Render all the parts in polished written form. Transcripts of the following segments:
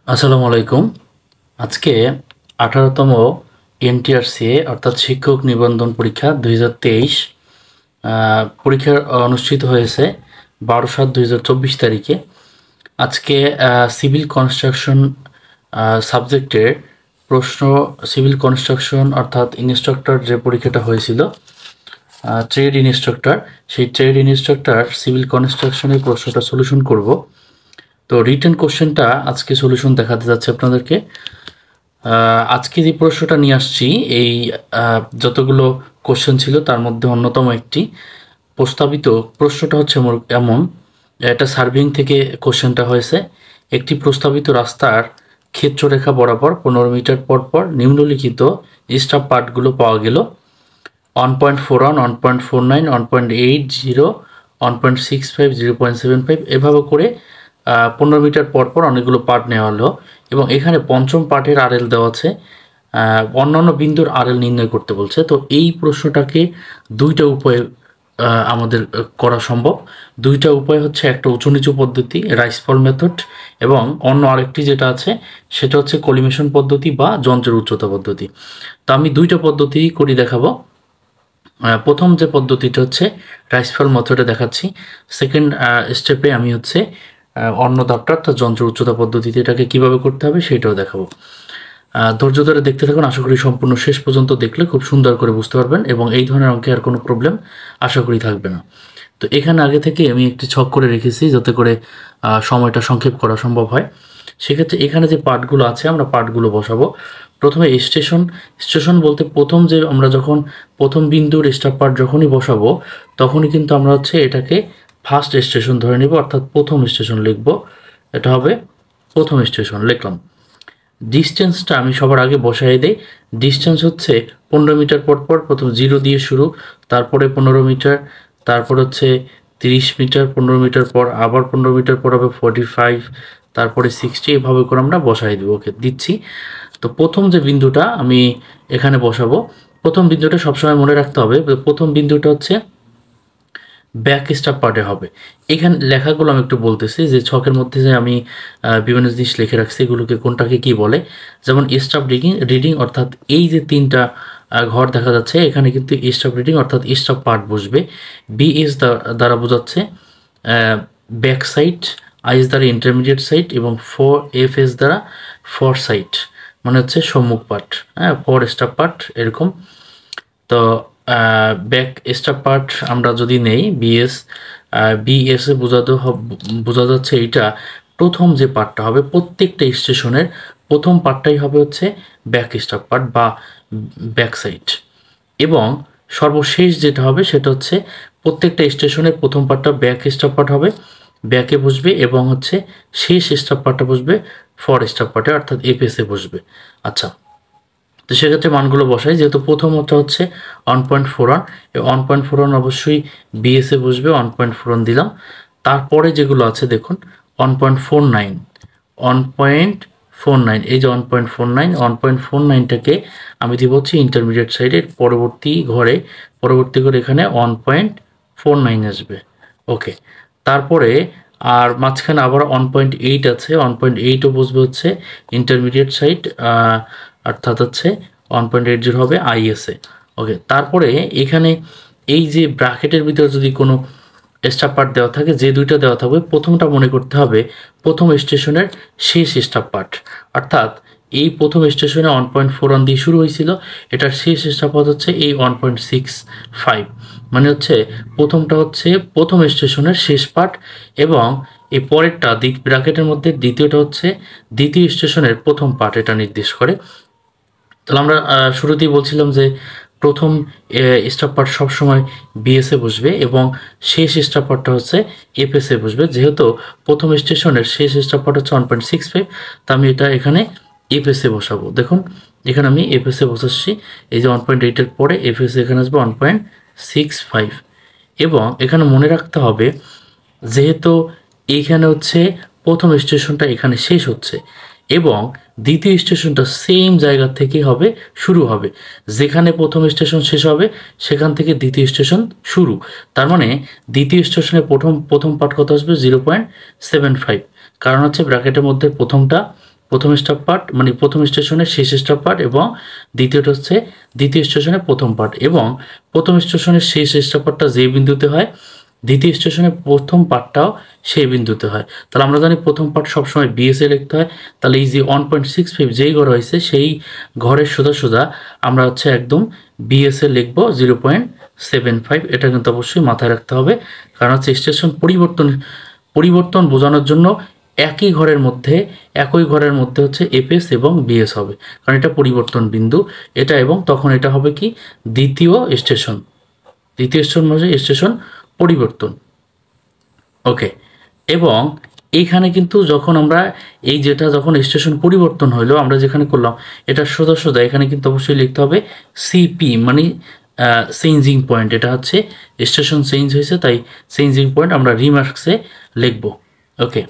আসসালামু আলাইকুম। আজকে 18তম এনটিআরসিএ অর্থাৎ শিক্ষক নিবন্ধন পরীক্ষা 2023 পরীক্ষা অনুষ্ঠিত হয়েছে 12/7/2024 তারিখে। আজকে সিভিল কনস্ট্রাকশন সাবজেক্টের প্রশ্ন, সিভিল কনস্ট্রাকশন অর্থাৎ ইনস্ট্রাক্টর যে পরীক্ষাটা হয়েছিল, ট্রেড ইনস্ট্রাক্টর, সেই ট্রেড ইনস্ট্রাক্টর সিভিল কনস্ট্রাকশনের প্রশ্নটা সলিউশন করব। তো রিটেন কোশ্চেনটা আজকে সলিউশন দেখাতে যাচ্ছে আপনাদেরকে। আজকে যে প্রশ্নটা নিয়ে আসছি, এই যতগুলো কোশ্চেন ছিল তার মধ্যে অন্যতম একটি প্রস্তাবিত প্রশ্নটা হচ্ছে এমন, এটা সার্ভিং থেকে কোশ্চেনটা হয়েছে। একটি প্রস্তাবিত রাস্তার ক্ষেত্ররেখা বরাবর 15 মিটার পর পর নিম্নলিখিত স্টাফ পার্টগুলো পাওয়া গেল: 1.41, 1.49, 1.80, 1.65, 0.75, এভাবে করে 15 মিটার পর পর অনেকগুলো পার্ট নেওয়া হলো এবং এখানে পঞ্চম পার্টের আরএল দেওয়া আছে। অন্যান্য বিন্দুর আরএল নির্ণয় করতে বলছে। তো এই প্রশ্নটাকে দুইটা উপায়ে আমাদের করা সম্ভব। দুইটা উপায় হচ্ছে, একটা উঁচু নিচু পদ্ধতি, রাইসফল মেথড, এবং অন্য আরেকটি যেটা আছে সেটা হচ্ছে কলিমেশন পদ্ধতি বা যন্ত্রের উচ্চতা পদ্ধতি। তো আমি দুইটা পদ্ধতি করে দেখাবো। প্রথম যে পদ্ধতিটা হচ্ছে রাইসফল মেথডে দেখাচ্ছি। সেকেন্ড স্টেপে আমি হচ্ছে অন্য ধাপটা অর্থাৎ যন্ত্র উচ্চতা পদ্ধতিতে এটাকে কীভাবে করতে হবে সেটাও দেখাবো। ধৈর্য ধরে দেখতে থাকুন। আশা করি সম্পূর্ণ শেষ পর্যন্ত দেখলে খুব সুন্দর করে বুঝতে পারবেন এবং এই ধরনের অঙ্কে আর কোনো প্রবলেম আশা করি থাকবে না। তো এখানে আগে থেকে আমি একটি ছক করে রেখেছি যাতে করে সময়টা সংক্ষেপ করা সম্ভব হয়। সেক্ষেত্রে এখানে যে পার্টগুলো আছে আমরা পার্টগুলো বসাবো। প্রথমে স্টেশন বলতে আমরা যখন প্রথম বিন্দুর স্টার পার্ট যখনই বসাবো তখনই কিন্তু আমরা হচ্ছে এটাকে ফার্স্ট স্টেশন ধরে নেব, অর্থাৎ প্রথম স্টেশন লিখব। এটা হবে প্রথম স্টেশন, লিখলাম। ডিস্টেন্সটা আমি সবার আগে বসাই দেই। ডিস্টেন্স হচ্ছে 15 মিটার পর পর প্রথম 0 দিয়ে শুরু, তারপরে 15 মিটার, তারপর হচ্ছে 30 মিটার, 15 মিটার পর আবার 15 মিটার পর হবে 45, তারপরে 60, এভাবে করে আমরা বসাই দেবো। ওকে, দিচ্ছি। তো প্রথম যে বিন্দুটা আমি এখানে বসাবো, প্রথম বিন্দুটা সবসময় মনে রাখতে হবে। প্রথম বিন্দুটা হচ্ছে ব্যাক স্টাফ পার্টে হবে। এখানে লেখাগুলো আমি একটু বলতেছি, যে ছকের মধ্যে যে আমি বিভিন্ন জিনিস লিখে রাখছি এগুলোকে কোনটাকে কি বলে। যেমন স্টাফ রিডিং অর্থাৎ এই যে তিনটা ঘর দেখা যাচ্ছে এখানে কিন্তু স্টাফ রিডিং অর্থাৎ স্টাফ পার্ট বসবে। বিএস দ্বারা বোঝাচ্ছে ব্যাক সাইড, আইএস দ্বারা ইন্টারমিডিয়েট সাইড এবং এফএস দ্বারা ফর সাইড, মানে হচ্ছে সম্মুখ পার্ট, হ্যাঁ, ফর স্টাফ পার্ট এরকম। তো ব্যাক স্টাফ পার্ট আমরা যদি নেই বিএসে বোঝা যাচ্ছে এইটা প্রথম যে পার্টটা হবে প্রত্যেকটা স্টেশনের প্রথম পার্টটাই হবে হচ্ছে ব্যাক স্টাফ পার্ট বা ব্যাক সাইড, এবং সর্বশেষ যেটা হবে সেটা হচ্ছে প্রত্যেকটা স্টেশনের প্রথম পার্টটা ব্যাক স্টাফ পার্ট হবে, ব্যাকে বসবে, এবং হচ্ছে শেষ স্টাফ পার্টটা বসবে ফর স্টাফ পার্টে অর্থাৎ এফএসে বসবে। আচ্ছা, তো সেক্ষেত্রে মানগুলো বসাই। যেহেতু প্রথমটা হচ্ছে 1.41, 1.41 অবশ্যই বিএসএ বসবে, 1.41 দিলাম। তারপরে যেগুলো আছে দেখুন 1.49, 1.49, এই যে 1.49টাকে আমি দিব হচ্ছে ইন্টারমিডিয়েট সাইডের পরবর্তী ঘরে এখানে 1.49 আসবে। ওকে, তারপরে আর মাঝখানে আবার 1.8 আছে, 1.8ও বসবে হচ্ছে ইন্টারমিডিয়েট সাইড, অর্থাৎ হচ্ছে 1.80 হবে আইএসএ। ওকে, তারপরে এখানে এই যে ব্র্যাকেটের ভিতরে যদি কোনো স্টাফ পার্ট দেওয়া থাকে, যে দুইটা দেওয়া থাকবে প্রথমটা মনে করতে হবে প্রথম স্টেশনের শেষ স্টাফ পার্ট, অর্থাৎ এই প্রথম স্টেশনে 1.41 দিয়ে শুরু হয়েছিল, এটার শেষ স্টাফ পার্ট হচ্ছে এই 1.65, মানে হচ্ছে প্রথমটা হচ্ছে প্রথম স্টেশনের শেষ পার্ট, এবং এই পরেরটা ব্র্যাকেটের মধ্যে দ্বিতীয়টা হচ্ছে দ্বিতীয় স্টেশনের প্রথম পার্ট, এটা নির্দেশ করে। তাহলে আমরা শুরুতেই বলছিলাম যে প্রথম স্টাফ পার্ট সবসময় বিএসএ বসবে এবং শেষ স্টাফ পার্টটা হচ্ছে এফএসএ বসবে। যেহেতু প্রথম স্টেশনের শেষ স্টাফ পার্ট হচ্ছে 1.65, তা আমি এটা এখানে এফএসএ বসাবো। দেখুন এখানে আমি এফএসএ বসাচ্ছি, এই যে 1.8-এর পরে এফএসএ এখানে আসবে 1.65, এবং এখানে মনে রাখতে হবে যেহেতু এইখানে হচ্ছে প্রথম স্টেশনটা এখানে শেষ হচ্ছে এবং দ্বিতীয় স্টেশনটা সেম জায়গা থেকে শুরু হবে, যেখানে প্রথম স্টেশন শেষ হবে সেখান থেকে দ্বিতীয় স্টেশন শুরু। তার মানে দ্বিতীয় স্টেশনে প্রথম পার্ট কত আসবে 0.75, কারণ হচ্ছে ব্র্যাকেটের মধ্যে প্রথম স্টপ পার্ট মানে প্রথম স্টেশনের শেষ স্টপ পার্ট, এবং দ্বিতীয়টা হচ্ছে দ্বিতীয় স্টেশনের প্রথম পার্ট, এবং প্রথম স্টেশনের শেষ স্টপ পার্টটা যে বিন্দুতে হয় দ্বিতীয় স্টেশনের প্রথম পার্টটাও সেই বিন্দুতে হয়। তাহলে আমরা জানি প্রথম পার্ট সবসময় বিএসএ লিখতে হয়। তাহলে এই যে 1.65 যেই ঘর হয়েছে সেই ঘরের সোজা সোজা আমরা হচ্ছে একদম বিএসএ লিখব 0.75। এটা কিন্তু অবশ্যই মাথায় রাখতে হবে, কারণ হচ্ছে স্টেশন পরিবর্তন বোঝানোর জন্য একই ঘরের মধ্যে হচ্ছে এফএস এবং বিএস হবে, কারণ এটা পরিবর্তন বিন্দু এটা, এবং তখন এটা হবে কি দ্বিতীয় স্টেশন মানে স্টেশন পরিবর্তন। ওকে, এবং এইখানে কিন্তু যখন আমরা যখন স্টেশন পরিবর্তন হইলো আমরা যেখানে করলাম এটা সোজা সোজা এখানে কিন্তু অবশ্যই লিখতে হবে সিপি মানে চেঞ্জিং পয়েন্ট। এটা হচ্ছে স্টেশন চেঞ্জ হয়েছে, তাই চেঞ্জিং পয়েন্ট আমরা রিমার্কসে লিখব। ওকে,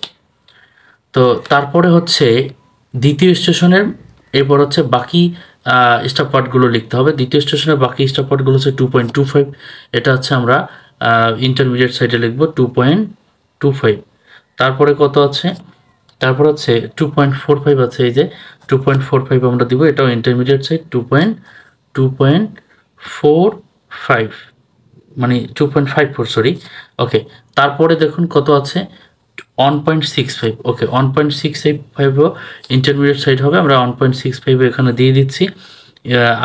তো তারপরে হচ্ছে দ্বিতীয় স্টেশনের এরপর হচ্ছে বাকি স্টপ পার্টগুলো লিখতে হবে। দ্বিতীয় স্টেশনের বাকি স্টপ পার্টগুলো হচ্ছে 2.25। এটা হচ্ছে আমরা ইন্টারমিডিয়েট সাইডে লিখব 2.25। তারপরে কত আছে, তারপর হচ্ছে 2.45 আছে, এই যে 2.45 আমরা দিব, এটাও ইন্টারমিডিয়েট সাইড 2.2.45 মানে 2.54 সরি। ওকে, তারপরে দেখুন কত আছে 1.65। ওকে, 1.65ও ইন্টারমিডিয়েট সাইড হবে, আমরা 1.65 এখানে দিয়ে দিচ্ছি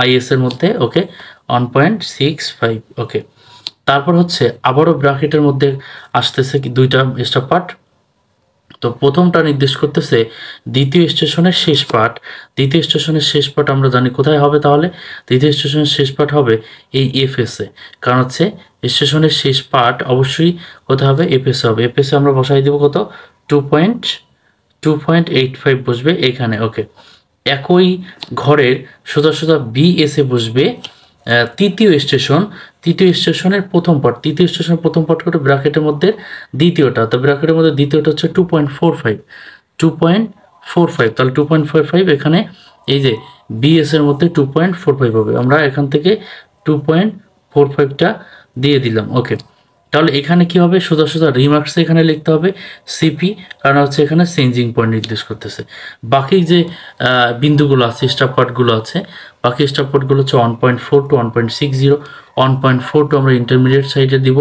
আইএস এর মধ্যে। ওকে, 1.65। ওকে, তারপর হচ্ছে আবারও ব্র্যাকেটের মধ্যে আসতেছে কি দুইটা স্টপ পার্ট। তো প্রথমটা নির্দেশ করতেছে দ্বিতীয় স্টেশনের শেষ পার্ট। দ্বিতীয় স্টেশনের শেষ পার্ট আমরা জানি কোথায় হবে, তাহলে দ্বিতীয় স্টেশনের শেষ পার্ট হবে এই এফএসে, কারণ হচ্ছে স্টেশনের শেষ পার্ট অবশ্যই কোথায় হবে এফএসে হবে। এফএসে আমরা বসাই দেবো কত 2.85 বসবে এখানে। ওকে, একই ঘরের সোজা সোজা বিএসে বসবে তৃতীয় স্টেশনের প্রথম পার্ট। তৃতীয় স্টেশনের প্রথম পার্ট করে ব্র্যাকেটের মধ্যে দ্বিতীয়টা, তো ব্র্যাকেটের মধ্যে দ্বিতীয়টা হচ্ছে 2.45। তাহলে 2.45 এখানে এই যে বিএস এর মধ্যে 2.45 হবে, আমরা এখান থেকে 2.45টা দিয়ে দিলাম। ওকে, তাহলে এখানে কি হবে সোজা সোজা রিমার্কসে এখানে লিখতে হবে সিপি, কারণ হচ্ছে এখানে চেঞ্জিং পয়েন্ট নির্দেশ করতেছে। বাকি যে বিন্দুগুলো আছে স্টপ পার্টগুলো আছে, বাকি স্টপ পার্টগুলো হচ্ছে 1.42 1.60 1.42 আমরা ইন্টারমিডিয়েট সাইডে দিব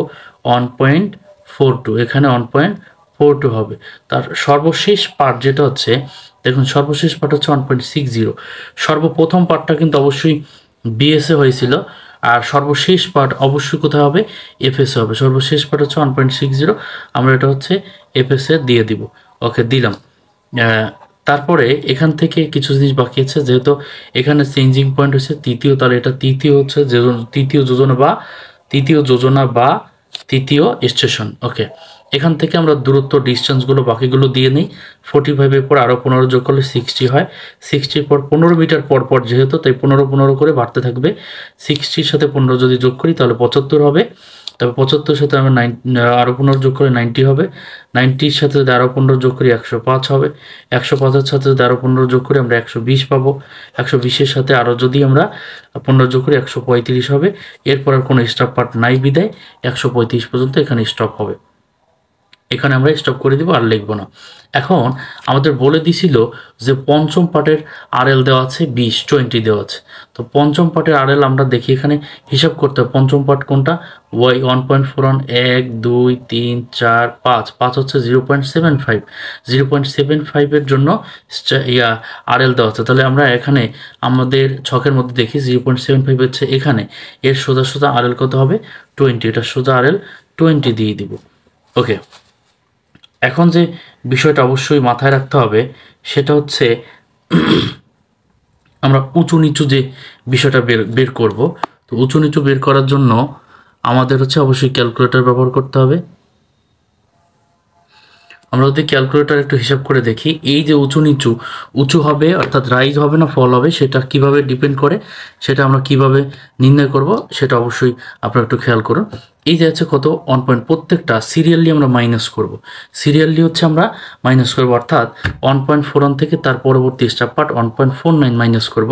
1.42, এখানে 1.42 হবে। তার সর্বশেষ পার্ট যেটা হচ্ছে দেখুন সর্বশেষ পার্ট হচ্ছে 1.60। সর্বপ্রথম পার্টটা কিন্তু অবশ্যই বিএসএ হয়েছিল, আর সর্বশেষ পার্ট অবশ্যই কোথায় হবে এফএসএ হবে। সর্বশেষ পার্ট হচ্ছে 1.60, আমরা এটা হচ্ছে এফএসএ দিয়ে দিব। ওকে, দিলাম। তারপরে এখান থেকে কিছু জিনিস বাকি আছে, যেহেতু এখানে চেঞ্জিং পয়েন্ট হচ্ছে তৃতীয়, তাহলে এটা তৃতীয় হচ্ছে তৃতীয় যোজনা বা তৃতীয় স্টেশন। ওকে, এখান থেকে আমরা দূরত্ব ডিস্টেন্সগুলো বাকিগুলো দিয়ে নিই। 45-এর পর আরও 15 যোগ করলে 60 হয়। 60-র পর 15 মিটার পর পর যেহেতু, তাই 15 করে বাড়তে থাকবে। 60-র সাথে 15 যদি যোগ করি তাহলে 75 হবে। তবে 75-এর সাথে আমরা আরও 15 যোগ করে 90 হবে। 90-র সাথে যদি আরও 15 যোগ করি 105 হবে। 105-এর সাথে যদি আরও 15 যোগ করি আমরা 120 পাবো। 120-এর সাথে আরও যদি আমরা 15 যোগ করি 135 হবে। এরপর আর কোনো স্টপ পার্ট নাই বিদায় 135 পর্যন্ত এখানে স্টপ হবে। এখানে আমরা স্টপ করে দিব, আর লিখব না। এখন আমাদের বলে দিছিল যে পঞ্চম পার্টের আরএল দেওয়া আছে 20 দেওয়া আছে। তো পঞ্চম পার্টের আরএল আমরা দেখি এখানে হিসাব করতে হবে। পঞ্চম পার্ট কোনটা, ওয়াই 1.41 1 2 3 4 5 হচ্ছে 0.75। 0.75-এর জন্য আরএল দেওয়া আছে। তাহলে আমরা এখানে আমাদের ছকের মধ্যে দেখি 0.75 হচ্ছে এখানে, এর সোজা সোজা আরএল কত হবে 20, এটা সোজা আরএল 20 দিয়ে দিব। ওকে, এখন যে বিষয়টা অবশ্যই মাথায় রাখতে হবে সেটা হচ্ছে আমরা উঁচু নিচু যে বিষয়টা বের করব। তো উঁচু নিচু বের করার জন্য আমাদের হচ্ছে অবশ্যই ক্যালকুলেটর ব্যবহার করতে হবে। আমরা যদি ক্যালকুলেটর একটু হিসাব করে দেখি, এই যে উঁচু হবে অর্থাৎ রাইজ হবে না ফল হবে, সেটা কিভাবে ডিপেন্ড করে, সেটা আমরা কিভাবে নির্ণয় করব সেটা অবশ্যই আপনারা একটু খেয়াল করুন। এই যে আছে কত 1 পয়েন্ট, প্রত্যেকটা সিরিয়ালি আমরা মাইনাস করব। সিরিয়ালি হচ্ছে আমরা মাইনাস করব, অর্থাৎ 1.41 থেকে তার পরবর্তী স্টেপ পার্ট 1.49 মাইনাস করব।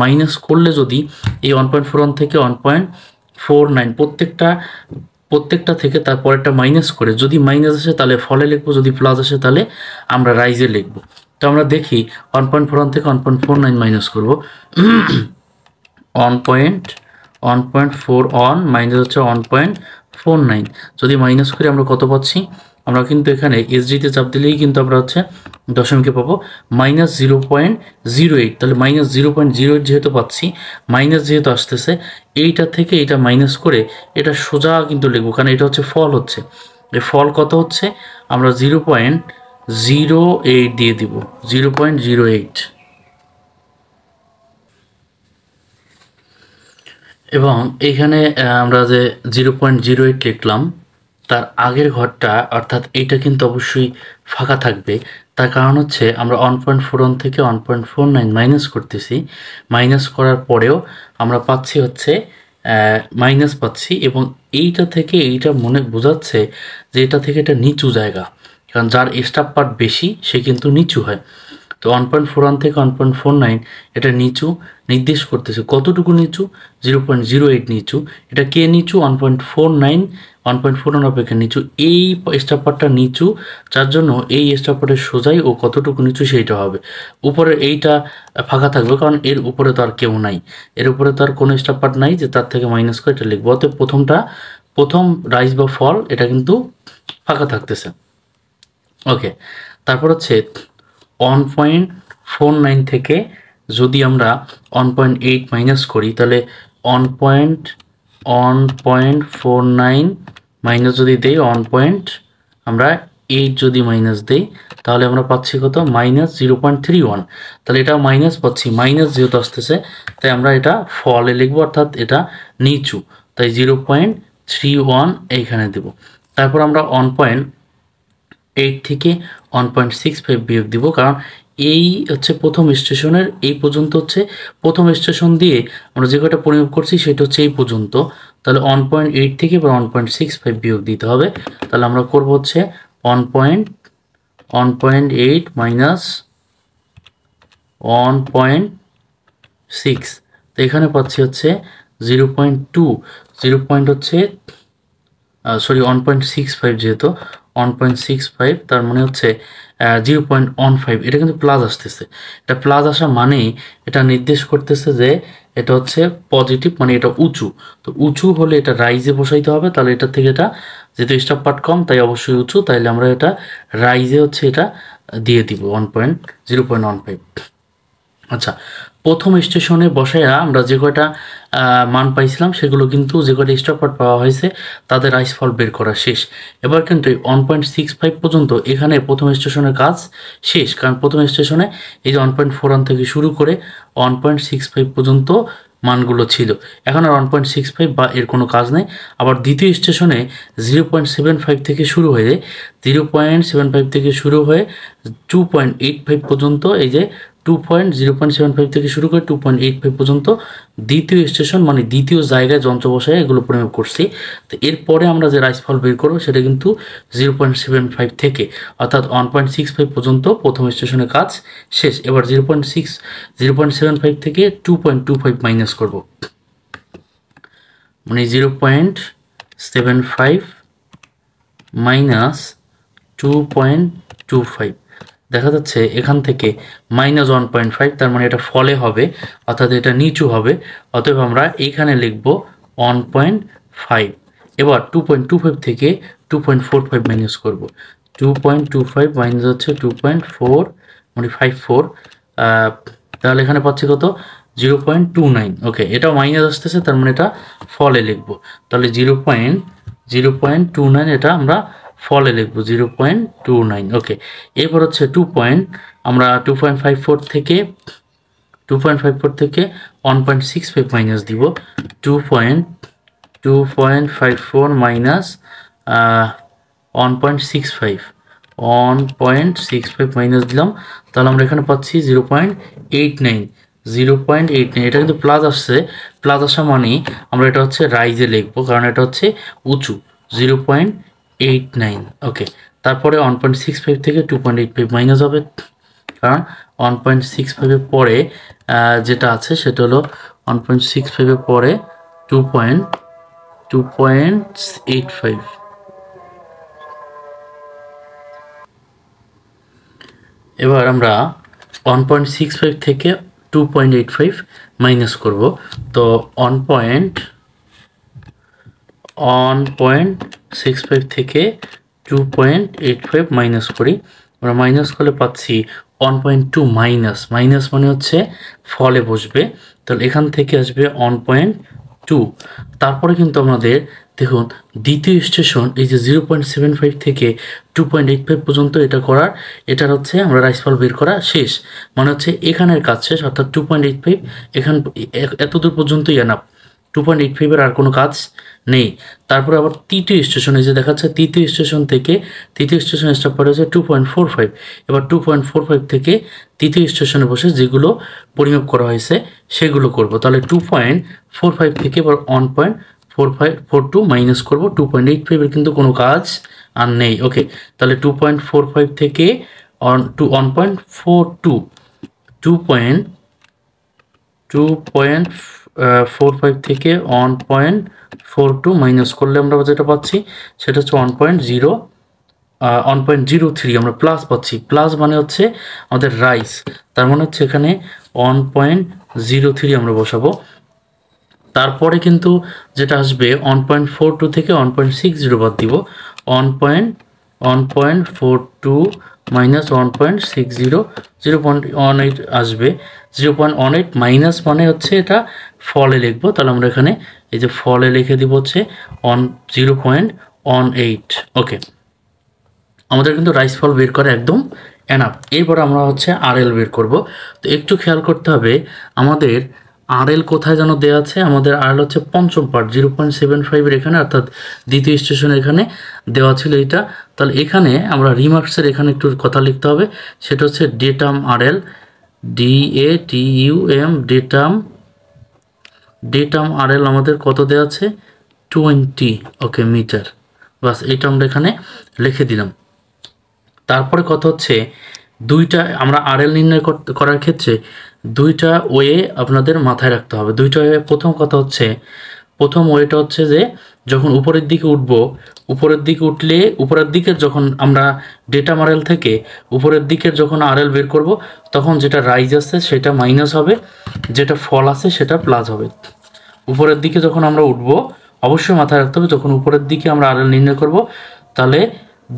মাইনাস করলে যদি এই 1.41 থেকে 1.49 প্রত্যেকটা থেকে তারপর একটা মাইনাস করে যদি মাইনাস আসে তাহলে ফলে লিখবো, যদি প্লাস আসে তাহলে আমরা রাইজে লিখবো। তো আমরা দেখি 1.41 থেকে 1.49 মাইনাস করবো। 1.1.41 মাইনাস হচ্ছে 1.49, যদি মাইনাস করি আমরা কত পাচ্ছি? আমরা কিন্তু এখানে এসডিতে চাপ দিলেই কিন্তু আমরা হচ্ছে দশমিকে পাবো -0.08। তাহলে -0.08 যেহেতু পাচ্ছি, মাইনাস যেহেতু আসতেছে, এইটা থেকে এইটা মাইনাস করে এটা সোজা কিন্তু লিখবো, কারণ এটা হচ্ছে ফল হচ্ছে। এই ফল কত হচ্ছে? আমরা 0.08 দিয়ে দিব, 0.08। এবং এখানে আমরা যে 0.08 লিখলাম, তার আগের ঘরটা অর্থাৎ এইটা কিন্তু অবশ্যই ফাঁকা থাকবে। তার কারণ হচ্ছে আমরা 1.41 থেকে 1.49 মাইনাস করতেছি, মাইনাস করার পরেও আমরা পাচ্ছি হচ্ছে মাইনাস পাচ্ছি, এবং এইটা থেকে এইটা মনে বোঝাচ্ছে যে এটা থেকে এটা নিচু জায়গা, কারণ যার স্টাফ পার্ট বেশি সে কিন্তু নিচু হয়। তো 1.41 থেকে 1.49 এটা নিচু নির্দেশ করতেছে। কতটুকু নিচু? 0.08 নিচু। এটা কে নিচু? 1.49, 1.49 অপেক্ষা নিচু। এই স্টাফ পার্টটা নিচু, যার জন্য এই স্টাফ পার্টের সোজাই ও কতটুকু নিচু সেইটা হবে। উপরে এইটা ফাঁকা থাকবে, কারণ এর উপরে তো আর কেউ নাই, এর উপরে তো আর কোনো স্টাফ পার্ট নাই যে তার থেকে মাইনাস করে এটা লিখবো। অতএব প্রথম রাইজ বা ফল এটা কিন্তু ফাঁকা থাকতেছে। ওকে, তারপর হচ্ছে 1.49 থেকে যদি আমরা 1.8 মাইনাস করি, তাহলে 1.49 মাইনাস যদি দেই আমরা 8 যদি মাইনাস দেই, তাহলে আমরা পাচ্ছি কত? -0.31। তাহলে এটা মাইনাস পাচ্ছি, মাইনাস যেহেতু আসতেছে তাই আমরা এটা ফলে লিখবো, অর্থাৎ এটা নিচু, তাই 0.31 এইখানে দেব। তারপর আমরা 1.8 থেকে 1.65 বিয়োগ দিব, কারণ এই হচ্ছে প্রথম স্টেশনের এই পর্যন্ত হচ্ছে প্রথম স্টেশন দিয়ে আমরা যে কটা পরিমাপ করছি সেটা হচ্ছে এই পর্যন্ত। তাহলে 1.8 থেকে এবার 1.65 বিয়োগ দিতে হবে। তাহলে আমরা করব হচ্ছে 1.8 মাইনাস 1.6। তো এখানে পাচ্ছি হচ্ছে 0.2, 1.65, যেহেতু 1.65 তার মানে হচ্ছে 0.15। এটা কিন্তু প্লাস আসতেছে, এটা প্লাস আসা মানেই এটা নির্দেশ করতেছে যে এটা হচ্ছে পজিটিভ, মানে এটা উঁচু। তো উঁচু হলে এটা রাইজে বসাইতে হবে, তাহলে এটা থেকে এটা যেহেতু স্টাফ পার্ট কম তাই অবশ্যই উঁচু, তাইলে আমরা এটা রাইজে হচ্ছে এটা দিয়ে দিব 0.15। আচ্ছা, প্রথম স্টেশনে বসাইয়া আমরা যে কয়টা মান পাইছিলাম সেগুলো কিন্তু যে কয়টা স্টপ পার্ট পাওয়া হয়েছে তাদের রাইসফল বের করা শেষ। এবার কিন্তু 1.65 পর্যন্ত এখানে প্রথম স্টেশনের কাজ শেষ, কারণ প্রথম স্টেশনে এই যে 1.41 থেকে শুরু করে 1.65 পর্যন্ত মানগুলো ছিল। এখন আর 1.65 বা এর কোনো কাজ নেই। আবার দ্বিতীয় স্টেশনে 0.75 থেকে শুরু হয়ে 2.85 পর্যন্ত, এই যে 0.75 থেকে শুরু করে 2.85 পর্যন্ত দ্বিতীয় স্টেশন, মানে দ্বিতীয় জায়গায় যন্ত্র বসায় এগুলো পরিমাপ করছি। তো এরপরে আমরা যে রাইসফল বের করবো সেটা কিন্তু 0.75 থেকে, অর্থাৎ 1.65 পর্যন্ত প্রথম স্টেশনের কাজ শেষ। এবার 0.75 থেকে 2.25 মাইনাস করব, মানে 0.75 মাইনাস 2.25। দেখা যাচ্ছে এখান থেকে -1.5, তার মানে এটা ফলে হবে, অর্থাৎ এটা নিচু হবে। অতএব আমরা এইখানে লিখব 1.5। এবার 2.25 থেকে 2.45 মাইনাস করব। 2.25 মাইনাস হচ্ছে 2.4, মানে 54। তাহলে এখানে পাচ্ছি কত? 0.29। ওকে, এটাও মাইনাস আসতেছে, তার মানে এটা ফলে লিখব। তাহলে 0.29 এটা আমরা ফলে লিখব 0.29। ওকে, এরপর হচ্ছে আমরা 2.54 থেকে 1.65 মাইনাস দিব। 2.54 মাইনাস 1.65 মাইনাস দিলাম, তাহলে আমরা এখানে পাচ্ছি 0.89। এটা কিন্তু প্লাস আসছে, প্লাস আসা মানেই আমরা এটা হচ্ছে রাইজে লিখবো, কারণ এটা হচ্ছে উঁচু, 0.89। ওকে, তারপরে 1.65 থেকে 2.85 মাইনাস হবে, কারণ 1.65-এর পরে যেটা আছে সেটা হলো 1.65-এর পরে 2.85। এবার আমরা 1.65 থেকে 2.85 মাইনাস করব। তো 1.65 থেকে 2.85 মাইনাস করি। আমরা মাইনাস করলে পাচ্ছি 1.2 মাইনাস মাইনাস মানে হচ্ছে ফলে বসবে, তাহলে এখান থেকে আসবে 1.2। তারপরে কিন্তু আমাদের দেখুন দ্বিতীয় স্টেশন এই যে 0.75 থেকে 2.85 পর্যন্ত এটা করার, এটার হচ্ছে আমরা রাইসফল বের করা শেষ, মানে হচ্ছে এখানের কাজ শেষ, অর্থাৎ 2.85 এখান এতদূর পর্যন্তই এনাফ। 2.85 আর কোনো কাজ নেই। তারপরে আবার তৃতীয় স্টেশনে যে দেখাচ্ছে তৃতীয় স্টেশন থেকে তৃতীয় স্টেশনে স্টপ পড়ে হচ্ছে 2.45। এবার 2.45 থেকে তৃতীয় স্টেশনে বসে যেগুলো পরিমাপ করা হয়েছে সেগুলো করব। তাহলে 2.45 থেকে এবার 1.4542 মাইনাস করবো। 2.85 এর কিন্তু কোনো কাজ আর নেই। ওকে, তাহলে 2.45 থেকে 1.42 2.45 থেকে 1.42 মাইনাস করলে আমরা যেটা পাচ্ছি সেটা হচ্ছে 1.03 আমরা প্লাস পাচ্ছি। প্লাস মানে হচ্ছে আমাদের রাইস, তার মানে হচ্ছে এখানে 1.03 আমরা বসাবো। তারপরে কিন্তু যেটা আসবে 1.42 থেকে 1.60 বাদ দিব। 1.42 মাইনাস 1.60 0.18 আসবে। 0.18 মাইনাস মানে হচ্ছে এটা ফলে লিখবো, তাহলে আমরা এখানে এই যে ফলে লিখে দিব হচ্ছে 0.18। ওকে, আমাদের কিন্তু রাইস ফল বের করে একদম এনাফ। এরপর আমরা হচ্ছে আরএল বের করব। তো একটু খেয়াল করতে হবে আমাদের আরএল কোথায় যেন দেওয়া আছে। আমাদের আরএল হচ্ছে পঞ্চম পার্ট 0.75 এর এখানে, অর্থাৎ দ্বিতীয় স্টেশনের এখানে দেওয়া ছিল এইটা। তাহলে এখানে আমরা রিমার্কসের এখানে একটু কথা লিখতে হবে, সেটা হচ্ছে datum RL, DATUM datum RL আমাদের কত দেওয়া আছে 20 ওকে মিটার। বাস এটা আমরা এখানে লিখে দিলাম। তারপরে কথা হচ্ছে দুইটা আমরা আরএল নির্ণয় করার ক্ষেত্রে দুইটা ওয়ে আপনাদের মাথায় রাখতে হবে। দুইটা ওয়ে, প্রথম কথা হচ্ছে প্রথম ওয়েটা হচ্ছে যে যখন উপরের দিকে উঠবো, উপরের দিকে উঠলে উপরের দিকের যখন আমরা ডেটা আরএল থেকে উপরের দিকের যখন আরএল বের করব তখন যেটা রাইজ আছে সেটা মাইনাস হবে, যেটা ফল আছে সেটা প্লাস হবে। উপরের দিকে যখন আমরা উঠবো অবশ্যই মাথায় রাখতে হবে যখন উপরের দিকে আমরা আরএল নির্ণয় করব তাহলে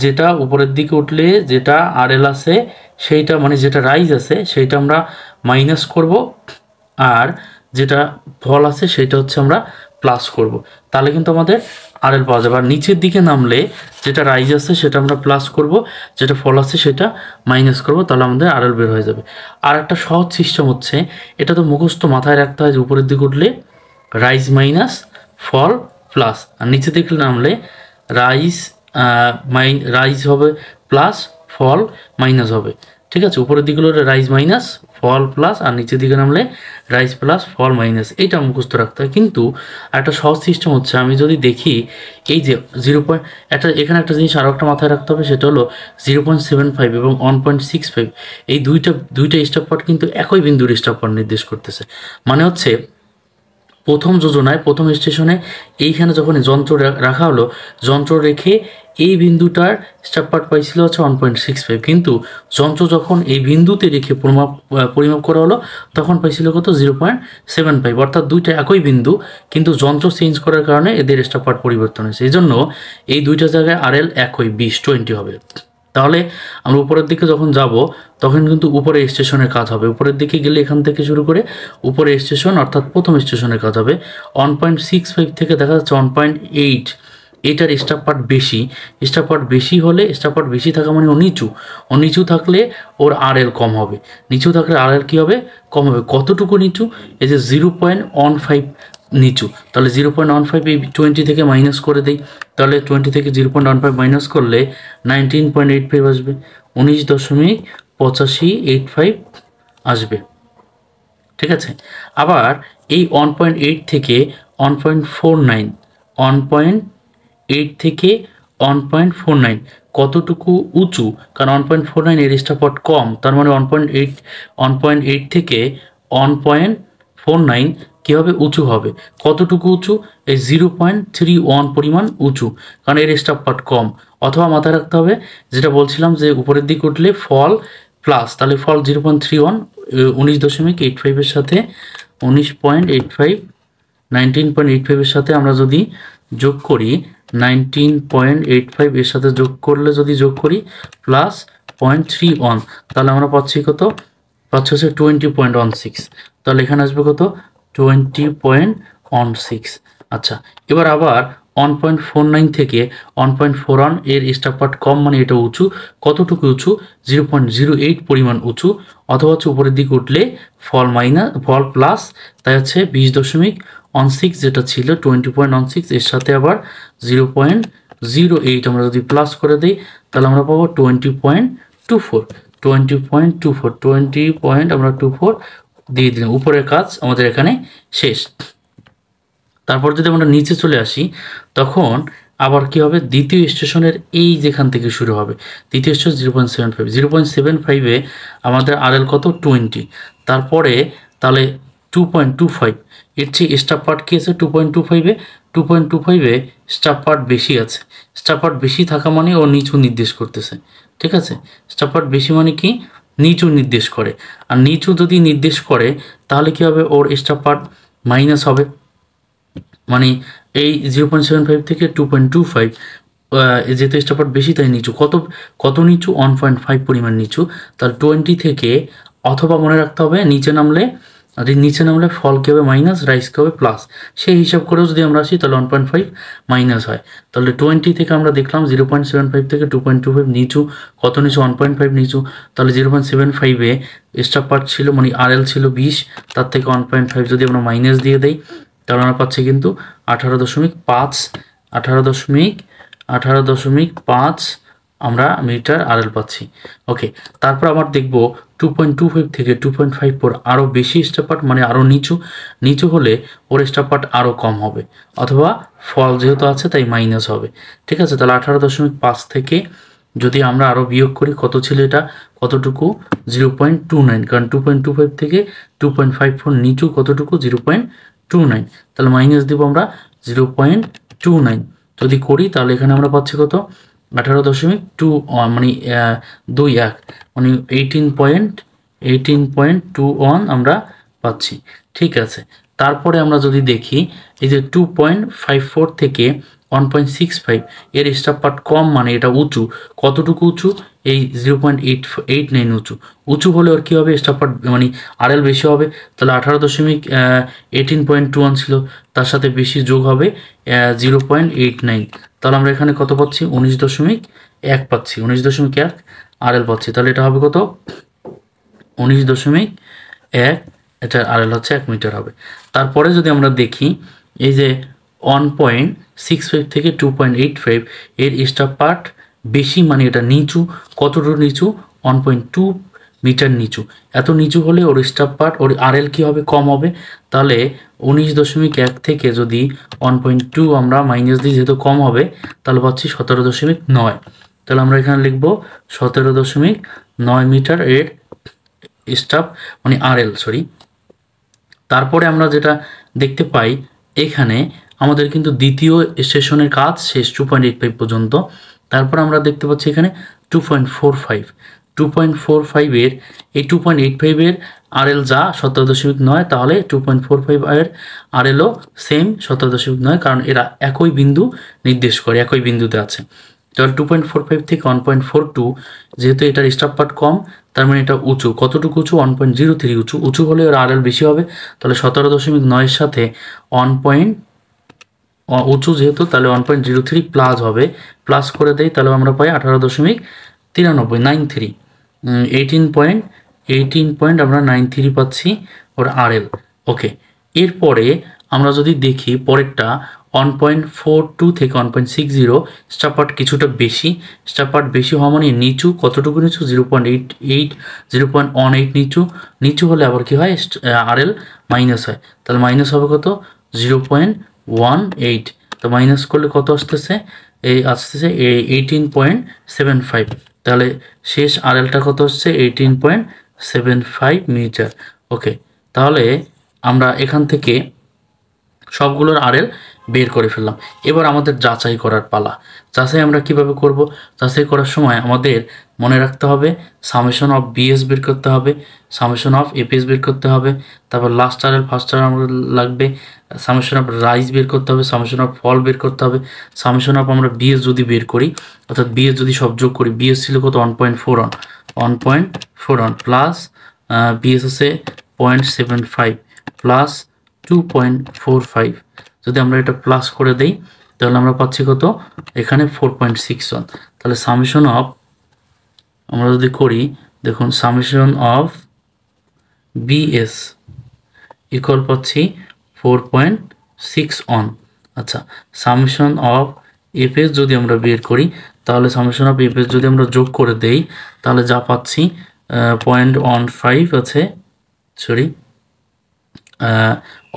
যেটা উপরের দিকে উঠলে যেটা আরএল আছে সেইটা মানে যেটা রাইজ আছে সেইটা আমরা মাইনাস করব, আর যেটা ফল আছে সেটা হচ্ছে আমরা প্লাস করব। তাহলে কিন্তু আমাদের আরএল পাওয়া যাবে। আর নিচের দিকে নামলে যেটা রাইজ আছে সেটা আমরা প্লাস করব, যেটা ফল আছে সেটা মাইনাস করব, তাহলে আমাদের আরএল বের হয়ে যাবে। আর একটা সহজ সিস্টেম হচ্ছে, এটা তো মুখস্থ মাথায় রাখতে হয় যে উপরের দিকে উঠলে রাইজ মাইনাস ফল প্লাস, আর নিচের দিকে নামলে রাইজ হবে প্লাস ফল মাইনাস হবে। ঠিক আছে, উপরের দিকে হলে রাইজ মাইনাস ফল প্লাস, আর নিচের দিকে নামলে রাইজ প্লাস ফল মাইনাস, এইটা মুখস্থ রাখতে হয়। কিন্তু একটা সহজ সিস্টেম হচ্ছে, আমি যদি দেখি এই যে এখানে একটা জিনিস আরও একটা মাথায় রাখতে হবে, সেটা হলো 0.75 এবং 1.65 এই দুইটা স্টপ পার্ট কিন্তু একই বিন্দুর স্টপ পার্ট নির্দেশ করতেছে। মানে হচ্ছে প্রথম যোজনায় প্রথম স্টেশনে এইখানে যখন যন্ত্র রাখা হলো, যন্ত্র রেখে এই বিন্দুটার স্টপ পার্ট পাইছিল হচ্ছে 1.65, কিন্তু যন্ত্র যখন এই বিন্দুতে রেখে পরিমাপ করা হলো তখন পাইছিল কত 0.75, অর্থাৎ দুইটা একই বিন্দু কিন্তু যন্ত্র চেঞ্জ করার কারণে এদের স্টপ পার্ট পরিবর্তন হয়েছে। এই জন্য এই দুইটা জায়গায় আরএল একই 20 হবে। তাহলে আমরা উপরের দিকে যখন যাব তখন কিন্তু উপরে স্টেশনের কাজ হবে। উপরের দিকে গেলে এখান থেকে শুরু করে উপরে স্টেশন অর্থাৎ প্রথম স্টেশনের কাজ হবে। 1.65 থেকে দেখা যাচ্ছে 1.8, এটার স্টাফ পার্ট বেশি। স্টাফ পার্ট বেশি হলে স্টাফ পার্ট বেশি থাকা মানে ও নিচু থাকলে ওর আরএল কম হবে, নিচু থাকলে আরএল কী হবে কম হবে। কতটুকু নিচু? এই যে 0.15 নিচু, তাহলে 0.15 এই 20 থেকে মাইনাস করে দেই, তাহলে 20 থেকে 0.15 মাইনাস করলে 19.85 আসবে, 19.85 আসবে। ঠিক আছে, আবার এই 1.8 থেকে 1.49 1.8 থেকে 1.49 কতটুকু উঁচু? কারণ 1.49 এর স্টপ পার্ট কম, তার মানে 1.8 থেকে 1.49 কী হবে উঁচু হবে। কতটুকু উঁচু? এই 0.31 পরিমাণ উঁচু, কারণ এর স্টপ পার্ট কম। অথবা মাথায় রাখতে হবে যেটা বলছিলাম যে উপরের দিকে উঠলে ফল প্লাস, তাহলে ফল 0.31, 19.85-এর সাথে 19.85, 19.85-এর সাথে আমরা যদি যোগ করি, 19.85 এর সাথে যোগ করলে যদি যোগ করি প্লাস 0.31, তাহলে আমরা পাচ্ছি কত? পাচ্ছি হচ্ছে 20.16। তাহলে এখানে আসবে কত? 20.16। আচ্ছা, এবার আবার 1.49 থেকে 1.41 এর স্টাফ পার্ট কম, মানে এটা উঁচু। কতটুকু উঁচু? 0.08 পরিমাণ উঁচু, অথবা হচ্ছে উপরের দিকে উঠলে ফল প্লাস, তাই হচ্ছে 20.16 যেটা ছিল 20.16, এর সাথে আবার 0.08 আমরা যদি প্লাস করে দিই, তাহলে আমরা পাবো 20.24। 20.24 আমরা 24 দিয়ে দিলাম। উপরের কাজ আমাদের এখানে শেষ। তারপর যদি আমরা নিচে চলে আসি, তখন আবার কি হবে? দ্বিতীয় স্টেশনের এই যেখান থেকে শুরু হবে, দ্বিতীয় স্টেশন 0.75, 0.75-এ আমাদের আরএল কত? 20। তারপরে তাহলে 2.25, এর চেয়ে স্টাফ পার্ট কী আছে? 2.25-এ 2.25-এ স্টাফ পার্ট বেশি আছে। স্টাফ পার্ট বেশি থাকা মানে ও নিচু নির্দেশ করতেছে, ঠিক আছে? স্টাফ পার্ট বেশি মানে কি? নিচু নির্দেশ করে। আর নিচু যদি নির্দেশ করে তাহলে কী হবে? ওর স্টাফ পার্ট মাইনাস হবে। মানে এই 0.75 থেকে 2.25, যেহেতু স্টাফ পার্ট বেশি তাই নিচু। কত নিচু? 1.5 পরিমাণ নিচু। তাহলে 20 থেকে, অথবা মনে রাখতে হবে নিচে নামলে ফল কী হবে? মাইনাস, রাইস কী হবে? প্লাস। সেই হিসাব করেও যদি আমরা আসি তাহলে 1.5 মাইনাস হয়। তাহলে 20 থেকে আমরা দেখলাম 0.75 থেকে 2.25 নিচু। কত নিচু? 1.5 নিচু। তাহলে 0.75-এ স্টাফ পার্ট ছিল, মানে আরএল ছিল 20, তার থেকে 1.5 যদি আমরা মাইনাস দিয়ে দেই, তাহলে আমরা পাচ্ছি কিন্তু 18.5 আমরা মিটার আরএল পাচ্ছি। ওকে, তারপর আবার দেখব 2.25 থেকে 2.54 আরও বেশি স্টাফ পার্ট, মানে আরও নিচু হলে ওর স্টাফ পার্ট আরও কম হবে, অথবা ফল যেহেতু আছে তাই মাইনাস হবে, ঠিক আছে? তাহলে 18.5 থেকে যদি আমরা আরও বিয়োগ করি, কত ছিল এটা? কতটুকু? 0.29, কারণ 2.25 থেকে 2.54 নিচু কতটুকু? 0.29। তাহলে মাইনাস দিব আমরা 0.29। যদি করি তাহলে এখানে আমরা পাচ্ছি কত? 18.2, মানে 21, মানে 18.21 আমরা পাচ্ছি, ঠিক আছে? তারপরে আমরা যদি দেখি, এই যে 2.54 থেকে 1.65 এর স্টাফ পার্ট কম, মানে এটা উঁচু। কতটুকু উঁচু? এই 0.89 উঁচু হলে ওর কী হবে? স্টাফ পার্ট মানে আরএল বেশি হবে। তাহলে 18.18.21 ছিল, তার সাথে বেশি যোগ হবে 0.89। তাহলে আমরা এখানে কত পাচ্ছি? 19.1 পাচ্ছি, 19.1 আরএল পাচ্ছি। তাহলে এটা হবে কত? 19.1, এটা আরএল হচ্ছে 1 মিটার হবে। তারপরে যদি আমরা দেখি, এই যে 1.65 থেকে 2.85 এর স্টাফ পার্ট বেশি, মানে এটা নিচু। কতটুকু নিচু? 1.2 মিটার নিচু। এত নিচু হলে ওর স্টাফ পার্ট, ওর আরএল কী হবে? কম হবে। তাহলে 19.1 থেকে যদি 1.2 আমরা মাইনাস দিই, যেহেতু কম হবে, তাহলে পাচ্ছি 17.9। তাহলে আমরা এখানে লিখব 17.9 মিটার এর স্টাফ, মানে আরএল, সরি। তারপরে আমরা যেটা দেখতে পাই, এখানে আমাদের কিন্তু দ্বিতীয় স্টেশনের কাজ শেষ, 2.85 পর্যন্ত। তারপর আমরা দেখতে পাচ্ছি এখানে 2.45 এই 2.85-এর আরএল যা 17.9, তাহলে 2.45 এর আরএলও সেম 17.9, কারণ এরা একই বিন্দু নির্দেশ করে, একই বিন্দুতে আছে। তাহলে 2.45 থেকে 1.42, যেহেতু এটার স্টাফ পার্ট কম, তার মানে এটা উঁচু। কতটুকু উঁচু? 1.03 উঁচু হলে ওর আরএল বেশি হবে। তাহলে 17.9-এর সাথে উঁচু যেহেতু, তাহলে 1.03 প্লাস হবে। প্লাস করে দেই, তাহলে আমরা পাই 18.93, 18 আমরা 93 পাচ্ছি ওর আরএল। ওকে, এরপরে আমরা যদি দেখি পরেরটা 1.42 থেকে 1.60 স্টাফ পার্ট কিছুটা বেশি। স্টাফ পার্ট বেশি হওয়া মানে নিচু। কতটুকু নিচু? 0.18 নিচু হলে আবার কি হয়? আরএল মাইনাস হয়। তাহলে মাইনাস হবে কত? 0.18। তো মাইনাস করলে কত আসতেছে? আসতেছে 18.75। তাহলে শেষ আরএলটা কত হচ্ছে? 18.75 মিটার। ওকে, তাহলে আমরা এখান থেকে সবগুলোর আরএল বের করে ফেললাম। এবার আমাদের যাচাই করার পালা। যাচাই আমরা কিভাবে করব? যাচাই করার সময় আমাদের মনে রাখতে হবে সামেশন অফ বিএস বের করতে হবে, সামেশন অফ এপিএস বের করতে হবে, তারপর লাস্ট আরএল ফার্স্ট আরএল আমাদের লাগবে, সামেশন অফ রাইজ বের করতে হবে, সামেশন অফ ফল বের করতে হবে, সামেশন অফ আমরা বিএস যদি বের করি অর্থাৎ বিএস যদি সব যোগ করি, বিএস ছিল কত 1.4 প্লাস বিএস আছে 0.75 প্লাস 2.45, যদি আমরা এটা প্লাস করে দেই তাহলে আমরা পাচ্ছি কত এখানে 4.61। তাহলে সামেশন অফ আমরা যদি করি দেখুন সামেশন অফ বিএস ইকুয়াল পাচ্ছি 4.61। আচ্ছা, সামেশন অফ এফএস যদি আমরা বের করি তাহলে সামেশন অফ এফএস যদি আমরা যোগ করে দেই তাহলে যা পাচ্ছি 0.15 আছে, সরি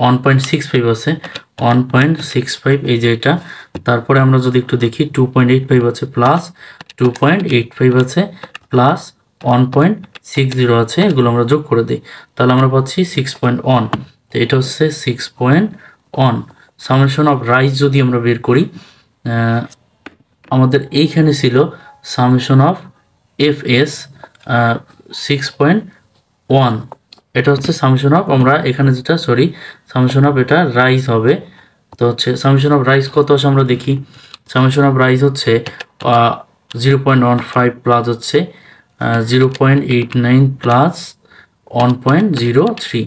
1.65 আছে, 1.65 এই যে এটা। তারপরে আমরা যদি একটু দেখি 2.85 আছে প্লাস 2.85 আছে প্লাস 1.60 আছে, এগুলো আমরা যোগ করে দিই তাহলে আমরা পাচ্ছি 6.1। তো এটা হচ্ছে 6.1। সামেশন অফ রাইজ যদি আমরা বের করি আমাদের এইখানে ছিল সামেশন অফ এফএস 6.1, এটা হচ্ছে সামেশন অফ আমরা এখানে যেটা সামেশন অফ এটা রাইজ হবে। তো হচ্ছে সামেশন অফ রাইজ কত আছে আমরা দেখি। সামেশন অফ রাইজ হচ্ছে 0.15 প্লাস হচ্ছে 0.89 প্লাস 1.03,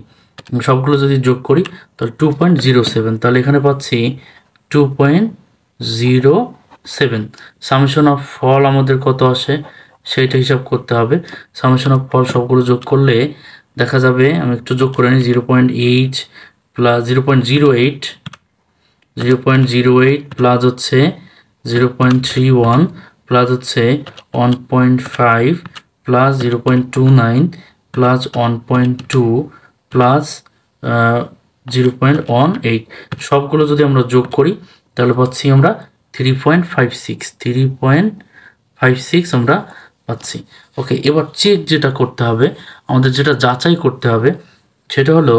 সবগুলো যদি যোগ করি তাহলে 2.07, তাহলে এখানে পাচ্ছি 2.07। সামেশন অফ ফল আমাদের কত আসে সেইটা হিসাব করতে হবে। সামেশন অফ ফল সবগুলো যোগ করলে দেখা যাবে, আমি একটু যোগ করে নিই, 0.8 প্লাস 0.08 প্লাস হচ্ছে 0.31 প্লাস হচ্ছে 1.5 প্লাস 0.29 প্লাস 1.2 প্লাস 0.18, সবগুলো যদি আমরা যোগ করি তাহলে পাচ্ছি আমরা 3.56 আমরা পাচ্ছি। ওকে, এবার চেক যেটা করতে হবে আমাদের, যেটা যাচাই করতে হবে সেটা হলো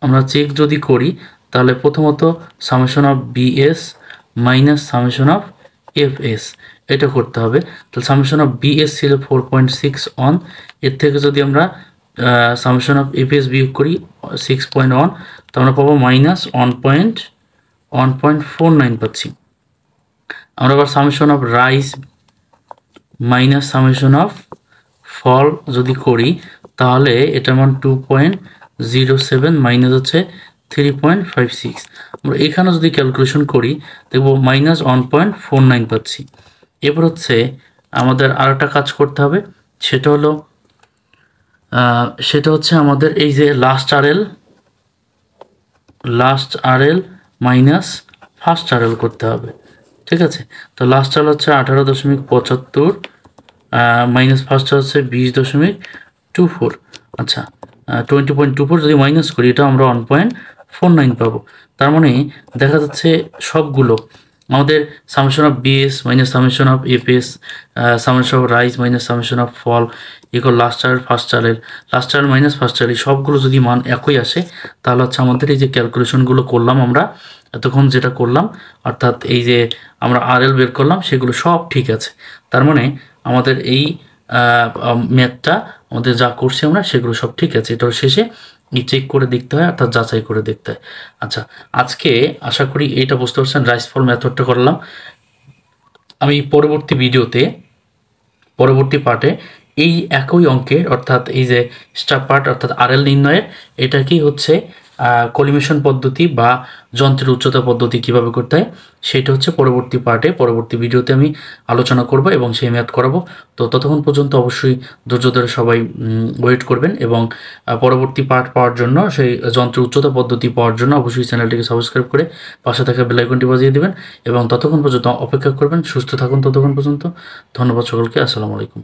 আমরা চেক যদি করি তাহলে প্রথমত summation of BS minus summation of FS এটা করতে হবে। তাহলে সামেশন অফ বিএস ছিল 4.61, এর থেকে যদি আমরা সামেশন অফ এফএস বিয়োগ করি 6.1 তো আমরা পাবো মাইনাস 1.49 পাচ্ছি। আমরা আবার summation of rise minus summation of fall যদি করি তাহলে এটা মান 2.07 মাইনাস হচ্ছে 3.56। আমরা এখানে যদি ক্যালকুলেশন করি দেখব মাইনাস 1.49 পাচ্ছি। এবার হচ্ছে আমাদের আরেকটা কাজ করতে হবে, সেটা হচ্ছে আমাদের এই যে last RL minus first RL করতে হবে। ঠিক আছে, তো লাস্ট আরএল হচ্ছে 18.75 মাইনাস ফার্স্ট হচ্ছে 20.24। আচ্ছা, 20.24 যদি মাইনাস করি এটা আমরা 1.49 পাবো। তার মানে দেখা যাচ্ছে সবগুলো আমাদের summation of BS minus summation of APS, summation of rise minus summation of fall equal last RL first RL, last RL minus first RL, সবগুলো যদি মান একই আসে তাহলে হচ্ছে আমাদের এই যে ক্যালকুলেশনগুলো করলাম আমরা এতক্ষণ যেটা করলাম, অর্থাৎ এই যে আমরা আরএল বের করলাম সেগুলো সব ঠিক আছে। তার মানে আমাদের এই ম্যাথটা আমাদের যা করছি আমরা সেগুলো সব ঠিক আছে। এটাও শেষে চেক করে দেখতে হয়, অর্থাৎ যাচাই করে দেখতে হয়। আচ্ছা, আজকে আশা করি এইটা বুঝতে পারছেন, রাইস ফল মেথডটা করলাম। আমি পরবর্তী পার্টে এই একই অঙ্কের অর্থাৎ এই যে স্টার পার্ট অর্থাৎ আরএল নির্ণয়ের এটা কি হচ্ছে কলিমেশন পদ্ধতি বা যন্ত্রের উচ্চতা পদ্ধতি কিভাবে করতে হয় সেটা হচ্ছে পরবর্তী ভিডিওতে আমি আলোচনা করব এবং সেই ম্যাথ করাবো। তো ততক্ষণ পর্যন্ত অবশ্যই ধৈর্য ধরে সবাই ওয়েট করবেন এবং পরবর্তী পার্ট পাওয়ার জন্য, সেই যন্ত্রের উচ্চতা পদ্ধতি পাওয়ার জন্য অবশ্যই চ্যানেলটিকে সাবস্ক্রাইব করে পাশে থাকা বেল আইকনটি বাজিয়ে দেবেন এবং ততক্ষণ পর্যন্ত অপেক্ষা করবেন। সুস্থ থাকুন ততক্ষণ পর্যন্ত। ধন্যবাদ সকলকে। আসসালামু আলাইকুম।